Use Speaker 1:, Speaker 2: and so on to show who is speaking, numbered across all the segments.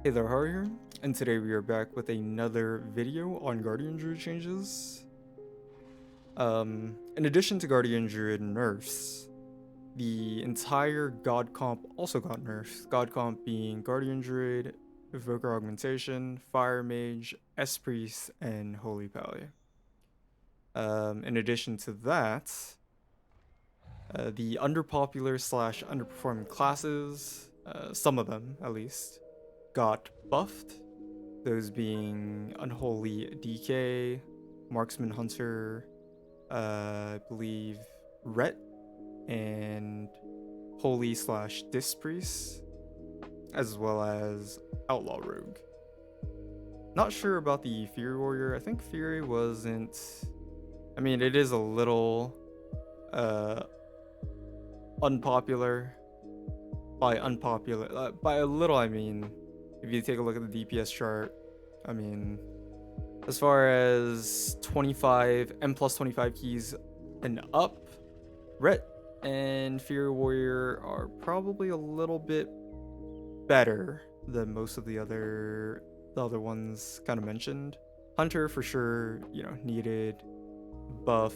Speaker 1: Hey there, Har here, and today we are back with another video on Guardian Druid changes. In addition to Guardian Druid nerfs, the entire God comp also got nerfs. God comp being Guardian Druid, Evoker Augmentation, Fire Mage, S-Priest, and Holy Pally. In addition to that, the underpopular slash underperforming classes, some of them at least, got buffed. Those being Unholy DK, Marksman Hunter, I believe Ret, and Holy slash Disc Priest, as well as Outlaw Rogue. Not sure about the Fury Warrior. I think Fury wasn't. I mean, it is a little uh, unpopular. By a little, I mean, if you take a look at the DPS chart, I mean, as far as 25 M plus 25 keys and up, Ret and Fury Warrior are probably a little bit better than most of the other ones kind of mentioned. Hunter for sure, needed buff.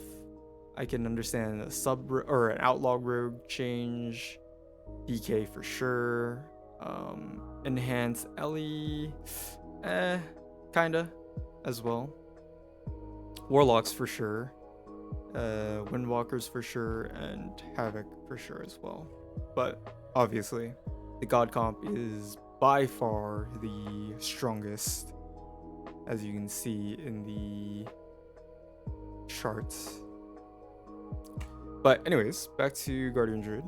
Speaker 1: I can understand a sub or an outlaw rogue change. DK for sure. Enhance Ellie, kinda as well. Warlocks for sure. Windwalkers for sure, and Havoc for sure as well. But obviously, the God comp is by far the strongest, as you can see in the charts. But anyways, back to Guardian Druid.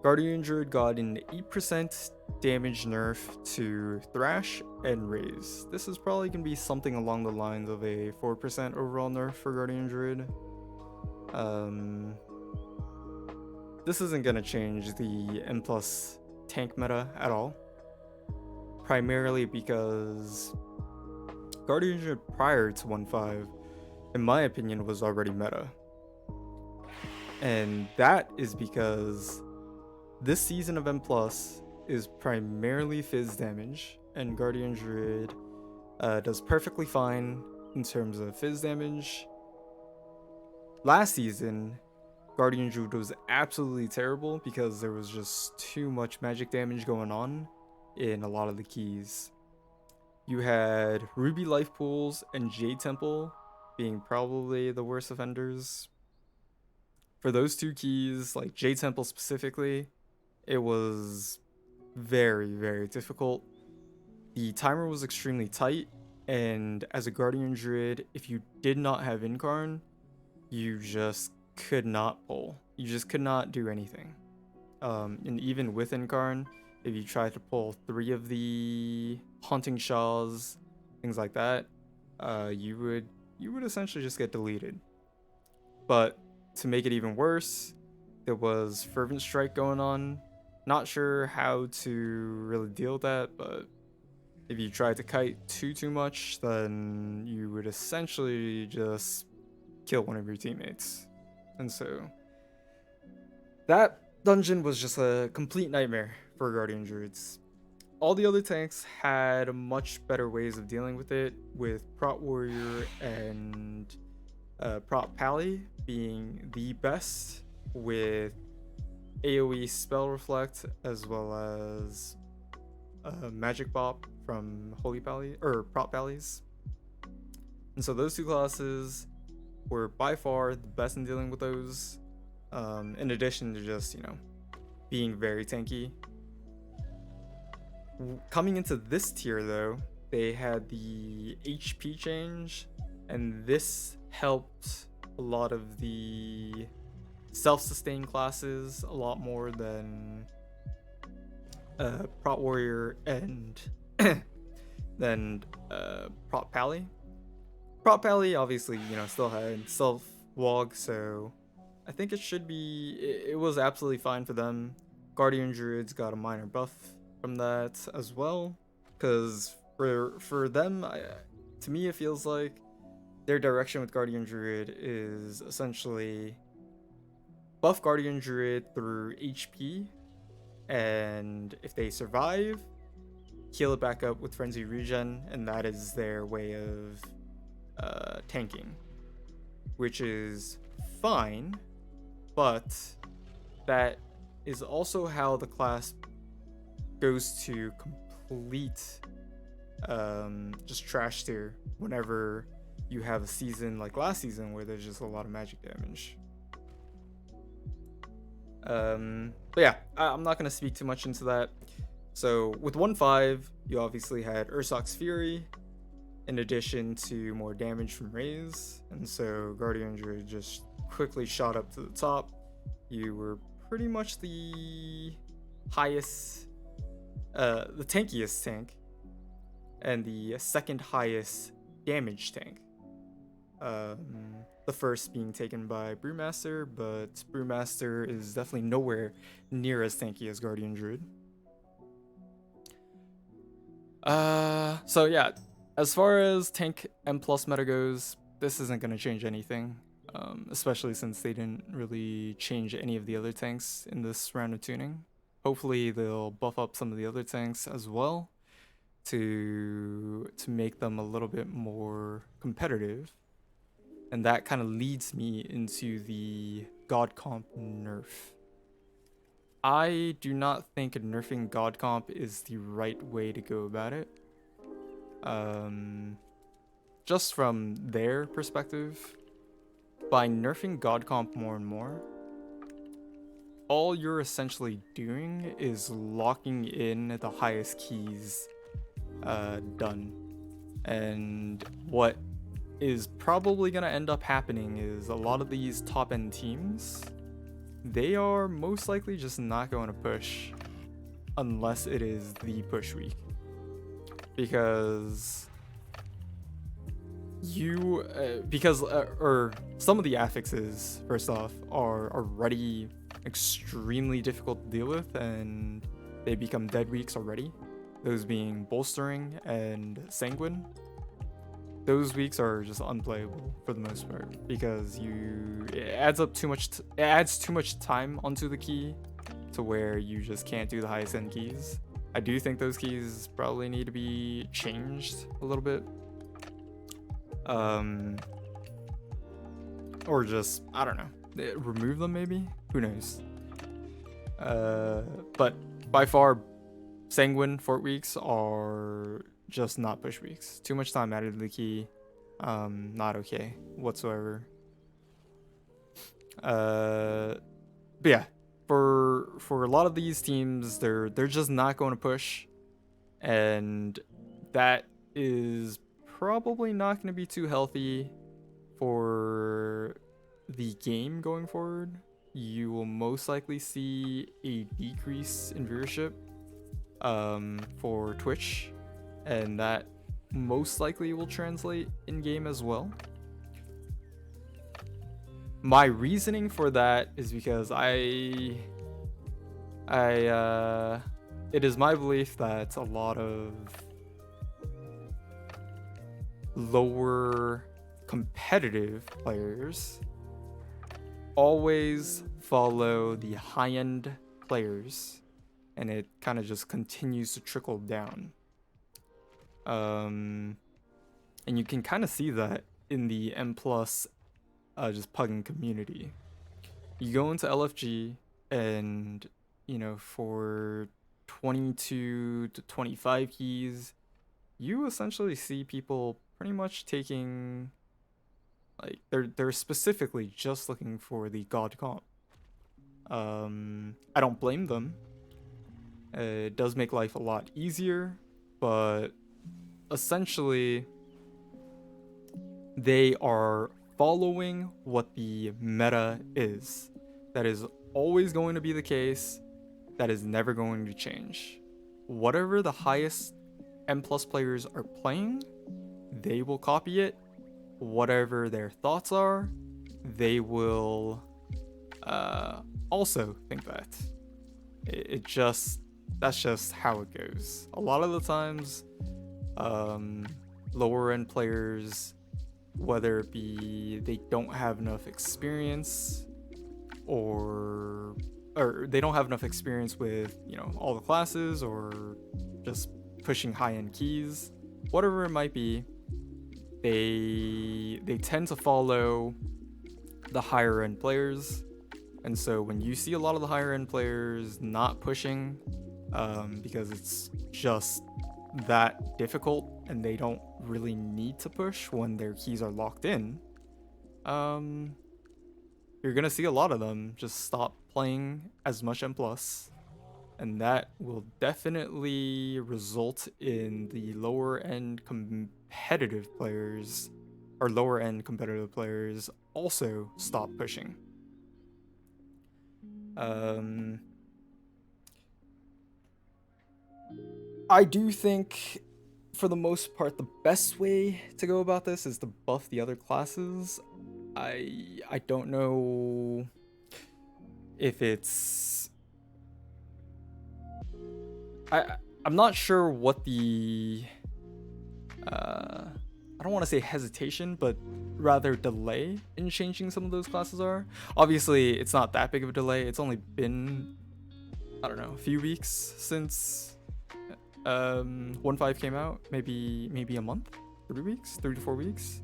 Speaker 1: Guardian Druid got an 8% damage nerf to Thrash and Raise. This is probably going to be something along the lines of a 4% overall nerf for Guardian Druid. This isn't going to change the M plus tank meta at all. Primarily because Guardian Druid prior to 1.5, in my opinion, was already meta. And that is because this season of M plus is primarily fizz damage, and Guardian Druid does perfectly fine in terms of fizz damage. Last season, Guardian Druid was absolutely terrible because there was just too much magic damage going on in a lot of the keys. You had Ruby Life Pools and Jade Temple being probably the worst offenders. For those two keys, like Jade Temple specifically, it was very, very difficult. The timer was extremely tight, and as a Guardian Druid, if you did not have Incarn, you just could not pull. You just could not do anything. And even with Incarn, if you tried to pull 3 of the Haunting Shaws, things like that, you would essentially just get deleted. But to make it even worse, there was Fervent Strike going on. Not sure how to really deal with that, but if you tried to kite too much, then you would essentially just kill one of your teammates. And so that dungeon was just a complete nightmare for Guardian Druids. All the other tanks had much better ways of dealing with it, with Prot Warrior and Prot Pally being the best, with AoE Spell Reflect as well as Magic Bop from Holy Pally or Prot Pallies. And so those two classes were by far the best in dealing with those. In addition to just, being very tanky. Coming into this tier though, they had the HP change, and this helped a lot of the self-sustained classes a lot more than Prot Warrior and then Prot Pally. Prot Pally obviously, still had self-wog, so I think it was absolutely fine for them. Guardian Druids got a minor buff from that as well, because for them, to me it feels like their direction with Guardian Druid is essentially buff Guardian Druid through HP, and if they survive, heal it back up with Frenzy Regen, and that is their way of tanking, which is fine, but that is also how the class goes to complete just trash tier whenever you have a season like last season where there's just a lot of magic damage. But yeah, I'm not going to speak too much into that. So with 1-5, you obviously had Ursoc's Fury, in addition to more damage from Raze, and so Guardian Druid just quickly shot up to the top. You were pretty much the highest, the tankiest tank, and the second highest damage tank. The first being taken by Brewmaster, but Brewmaster is definitely nowhere near as tanky as Guardian Druid. So yeah, as far as tank M+ meta goes, this isn't going to change anything, especially since they didn't really change any of the other tanks in this round of tuning. Hopefully they'll buff up some of the other tanks as well to make them a little bit more competitive. And that kind of leads me into the God Comp nerf. I do not think nerfing God Comp is the right way to go about it. Just from their perspective, by nerfing God Comp more and more, all you're essentially doing is locking in the highest keys done. And what is probably going to end up happening is a lot of these top end teams, they are most likely just not going to push unless it is the push week, because some of the affixes, first off, are already extremely difficult to deal with, and they become dead weeks already, those being Bolstering and Sanguine. Those weeks are just unplayable for the most part, because it adds too much time onto the key to where you just can't do the highest end keys. I do think those keys probably need to be changed a little bit, or just, I don't know, remove them maybe, who knows. But by far, Sanguine Fort weeks are just not push weeks. Too much time added to the key. Not okay whatsoever. But yeah, for a lot of these teams, they're just not going to push, and that is probably not going to be too healthy for the game going forward. You will most likely see a decrease in viewership for Twitch, and that most likely will translate in game as well. My reasoning for that is because it is my belief that a lot of lower competitive players always follow the high-end players, and it kind of just continues to trickle down. And you can kind of see that in the M+ just pugging community. You go into LFG, and for 22 to 25 keys, you essentially see people pretty much taking, like, they're specifically just looking for the God Comp. I don't blame them. It does make life a lot easier, but essentially they are following what the meta is. That is always going to be the case. That is never going to change. Whatever the highest M+ players are playing, they will copy it. Whatever their thoughts are, they will also think that. That's just how it goes. A lot of the times, lower end players, whether it be they don't have enough experience or they don't have enough experience with all the classes, or just pushing high-end keys, whatever it might be, they tend to follow the higher end players. And so when you see a lot of the higher end players not pushing, because it's just that difficult and they don't really need to push when their keys are locked in, you're gonna see a lot of them just stop playing as much M+, and that will definitely result in the lower end competitive players also stop pushing. I do think, for the most part, the best way to go about this is to buff the other classes. I don't know if it's... I'm not sure what the... I don't want to say hesitation, but rather delay in changing some of those classes are. Obviously, it's not that big of a delay. It's only been, I don't know, a few weeks since 1.5 came out. Maybe a month, 3 to 4 weeks.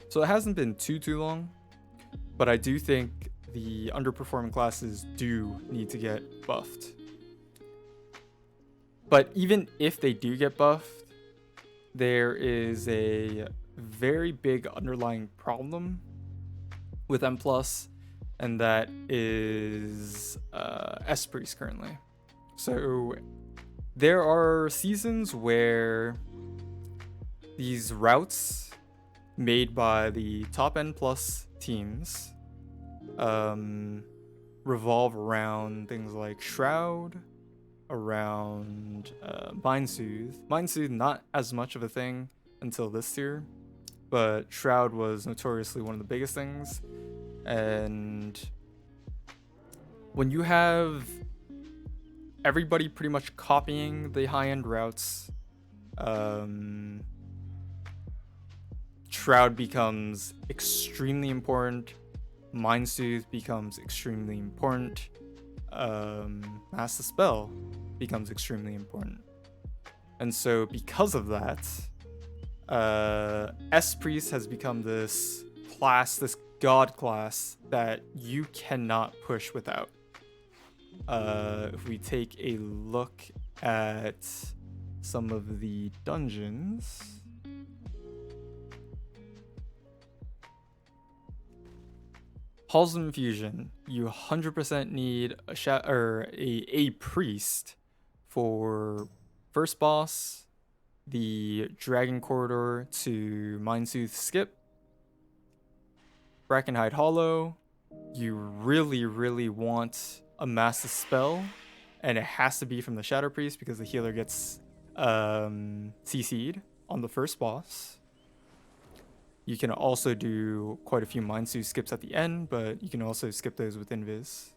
Speaker 1: So it hasn't been too long, but I do think the underperforming classes do need to get buffed. But even if they do get buffed, there is a very big underlying problem with M+, and that is S-Priest currently. So there are seasons where these routes made by the top N+ teams revolve around things like Shroud, around Mind Soothe. Mind Soothe not as much of a thing until this tier, but Shroud was notoriously one of the biggest things. And when you have everybody pretty much copying the high-end routes, Shroud becomes extremely important, Mind Soothe becomes extremely important, Master Spell becomes extremely important. And so because of that, S-Priest has become this class, this god class that you cannot push without. If we take a look at some of the dungeons, Halls of Infusion, you 100% need a priest for first boss, the Dragon Corridor to Mind Soothe skip. Brackenhide Hollow, you really want a Master Spell, and it has to be from the Shadow Priest because the healer gets CC'd on the first boss. You can also do quite a few Mind Soothe skips at the end, but you can also skip those with Invis.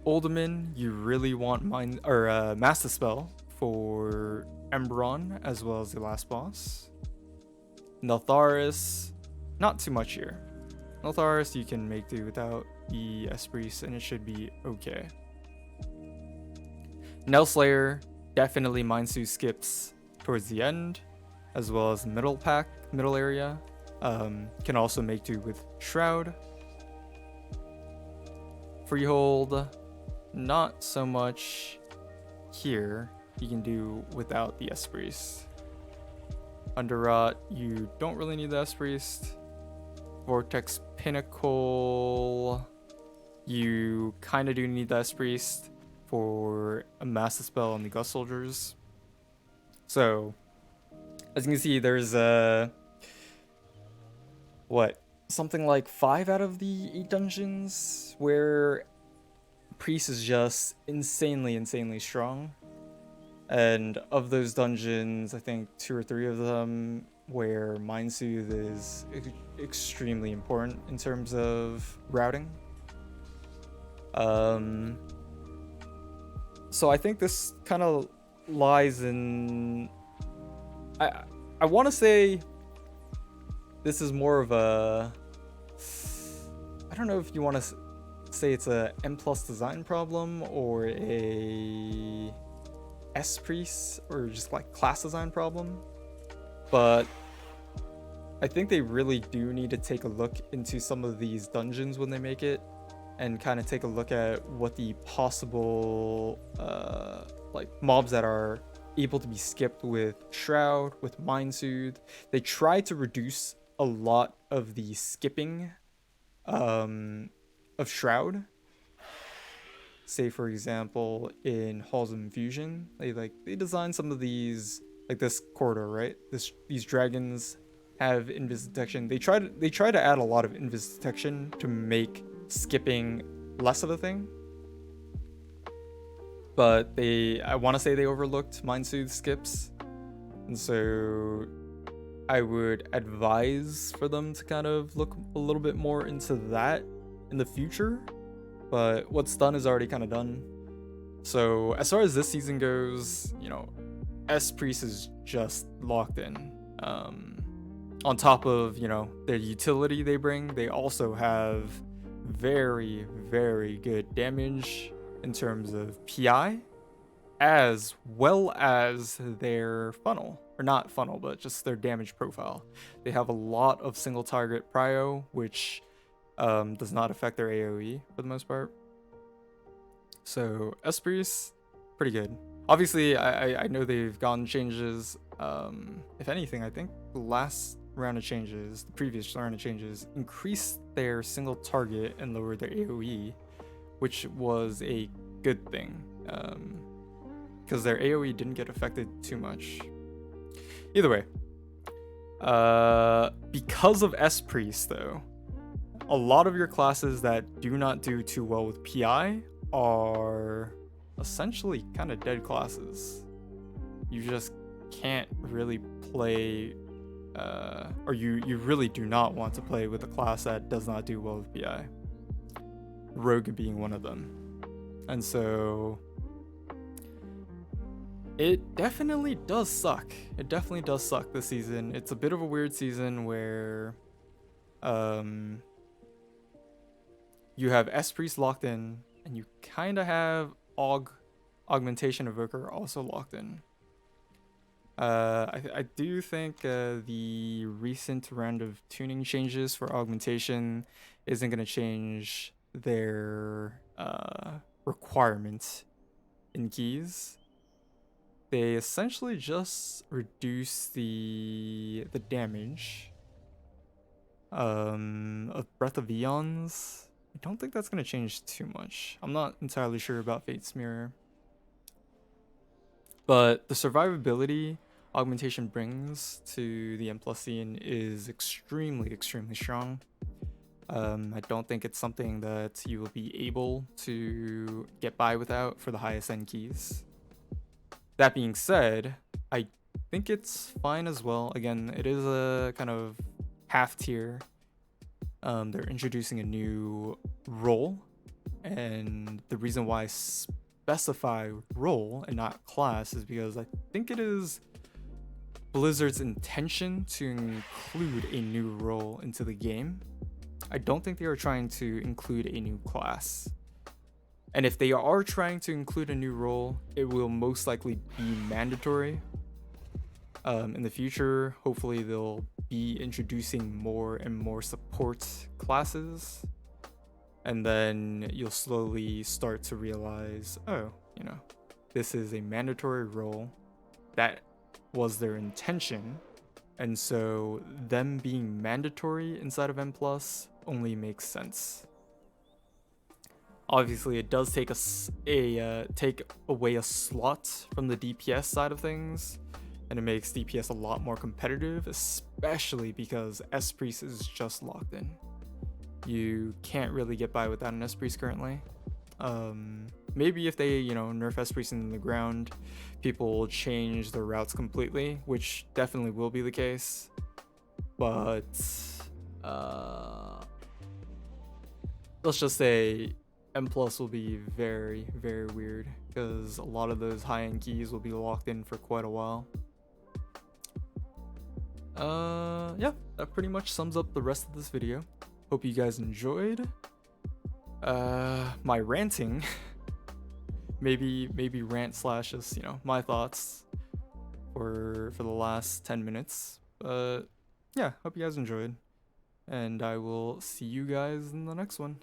Speaker 1: Uldaman, you really want Master Spell for Emberon as well as the last boss. Neltharis, not too much here. Neltharis you can make do without the S-Priest and it should be okay. Nelslayer, definitely Mind Soothe skips towards the end, as well as the middle area. Can also make do with Shroud. Freehold, not so much here. You can do without the S-Priest. Underrot, you don't really need the S-Priest. Vortex Pinnacle, you kind of do need the S-Priest for a Master Spell on the Gust Soldiers. So, as you can see, there's something like 5 out of the 8 dungeons where Priest is just insanely strong. And of those dungeons, I think 2 or 3 of them where Mind Soothe is extremely important in terms of routing. So I think this kind of lies in... I want to say this is more of a... I don't know if you want to say it's a M+ design problem or a S Priest or just like class design problem, but I think they really do need to take a look into some of these dungeons when they make it, and kind of take a look at what the possible like mobs that are able to be skipped with Shroud, with Mind Soothe. They try to reduce a lot of the skipping of Shroud. Say for example in Halls of Infusion, they design some of these, like this corridor, right? These dragons have invis detection. They try to add a lot of invis detection to make skipping less of a thing. But I want to say they overlooked Mind Soothe skips, and so I would advise for them to kind of look a little bit more into that in the future. But what's done is already kind of done. So as far as this season goes, you know, S Priest is just locked in. On top of, you know, their utility they bring, they also have very, very good damage in terms of PI, as well as their funnel, or not funnel, but just their damage profile. They have a lot of single target prio, which does not affect their AoE for the most part. So S Priest, pretty good. Obviously, I know they've gotten changes. If anything, I think the last round of changes, the previous round of changes, increased their single target and lowered their AoE, which was a good thing, because their AoE didn't get affected too much. Either way, because of S Priest though, a lot of your classes that do not do too well with PI are essentially kind of dead classes. You just can't really play, or you really do not want to play with a class that does not do well with PI. Rogue being one of them. And so it definitely does suck. It definitely does suck this season. It's a bit of a weird season where you have S Priest locked in, and you kind of have Augmentation Evoker also locked in. I do think the recent round of tuning changes for Augmentation isn't going to change their requirements in keys. They essentially just reduce the damage of Breath of Eons. I don't think that's going to change too much. I'm not entirely sure about Fate's Mirror. But the survivability Augmentation brings to the M+ scene is extremely, extremely strong. I don't think it's something that you will be able to get by without for the highest end keys. That being said, I think it's fine as well. Again, it is a kind of half tier. They're introducing a new role, and the reason why I specify role and not class is because I think it is Blizzard's intention to include a new role into the game. I don't think they are trying to include a new class. And if they are trying to include a new role, it will most likely be mandatory. In the future, hopefully they'll be introducing more and more support classes, and then you'll slowly start to realize, oh, you know, this is a mandatory role. That was their intention, and so them being mandatory inside of M+ only makes sense. Obviously, it does take take away a slot from the DPS side of things, and it makes DPS a lot more competitive, especially because S Priest is just locked in. You can't really get by without an S Priest currently. Maybe if they, you know, nerf S Priest in the ground, people will change their routes completely, which definitely will be the case. But let's just say M+ will be very, very weird, because a lot of those high-end keys will be locked in for quite a while. Yeah, that pretty much sums up the rest of this video. Hope you guys enjoyed my ranting. maybe rant slash just, you know, my thoughts for the last 10 minutes. But yeah, hope you guys enjoyed, and I will see you guys in the next one.